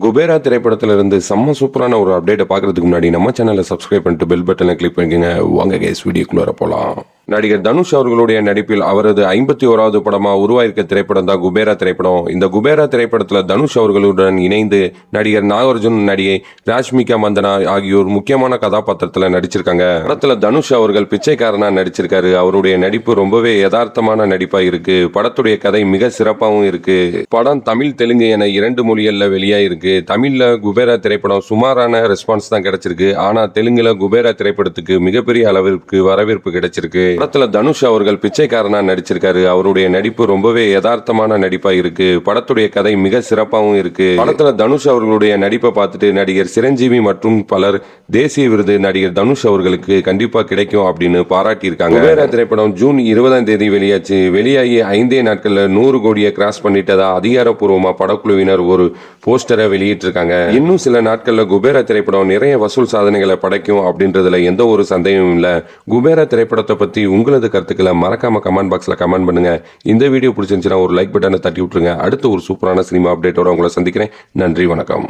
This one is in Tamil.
குபேரா திரைப்படத்திலிருந்து செம்ம சூப்பரான ஒரு அப்டேட்டை பார்க்கறதுக்கு முன்னாடி நம்ம சேனலை சப்ஸ்கிரைப் பண்ணிட்டு பெல் பட்டனை கிளிக் பண்ணிக்கங்க. வாங்க கேஸ் வீடியோக்குள்ளார போலாம். நடிகர் தனுஷ் அவர்களுடைய நடிப்பில் அவரது 51வது படமா உருவாயிருக்க திரைப்படம் தான் குபேரா திரைப்படம். இந்த குபேரா திரைப்படத்துல தனுஷ் அவர்களுடன் இணைந்து நடிகர் நாகார்ஜுன், நடிகை ராஷ்மிகா மந்தனா ஆகியோர் முக்கியமான கதாபாத்திரத்துல நடிச்சிருக்காங்க. படத்துல தனுஷ் அவர்கள் பிச்சைக்காரனா நடிச்சிருக்காரு. அவருடைய நடிப்பு ரொம்பவே யதார்த்தமான நடிப்பா இருக்கு. படத்துடைய கதை மிக சிறப்பாகவும் இருக்கு. படம் தமிழ், தெலுங்கு என 2 மொழிகள்ல வெளியாயிருக்கு. தமிழ்ல குபேரா திரைப்படம் சுமாரான ரெஸ்பான்ஸ் தான் கிடைச்சிருக்கு. ஆனா தெலுங்குல குபேரா திரைப்படத்துக்கு மிகப்பெரிய அளவிற்கு வரவேற்பு கிடைச்சிருக்கு. படத்துல தனுஷ் அவர்கள் பிச்சைக்காரனா நடிச்சிருக்காரு. அவருடைய நடிப்பு ரொம்பவே யதார்த்தமான நடிப்பா இருக்கு. படத்துடைய கதை மிக சிறப்பாகவும் இருக்கு. படத்துல தனுஷ் அவர்களுடைய நடிப்பை பார்த்துட்டு நடிகர் சிரஞ்சீவி மற்றும் பலர் தேசிய விருது நடிகர் தனுஷ் அவர்களுக்கு கண்டிப்பா கிடைக்கும் அப்படின்னு பாராட்டியிருக்காங்க. குபேரா திரைப்படம் ஜூன் 20ஆம் தேதி வெளியாச்சு. வெளியாகி 5 நாட்கள்ல 100 கோடியை கிராஸ் பண்ணிட்டதா அதிகாரப்பூர்வமா படக்குழுவினர் ஒரு போஸ்டரை வெளியிட்டிருக்காங்க. இன்னும் சில நாட்கள்ல குபேரா திரைப்படம் நிறைய வசூல் சாதனைகளை படைக்கும் அப்படின்றதுல எந்த ஒரு சந்தேகமும் இல்ல. குபேரா திரைப்படத்தை பத்தி உங்களது கருத்துக்களை மறக்காம கமெண்ட் பாக்ஸ்ல கமெண்ட் பண்ணுங்க. இந்த வீடியோ பிடிச்சிருந்துச்சுன்னா ஒரு லைக் பட்டனை தட்டி விட்டுருங்க. அடுத்து ஒரு சூப்பரான சினிமா அப்டேட்டோட உங்களை சந்திக்கிறேன். நன்றி, வணக்கம்.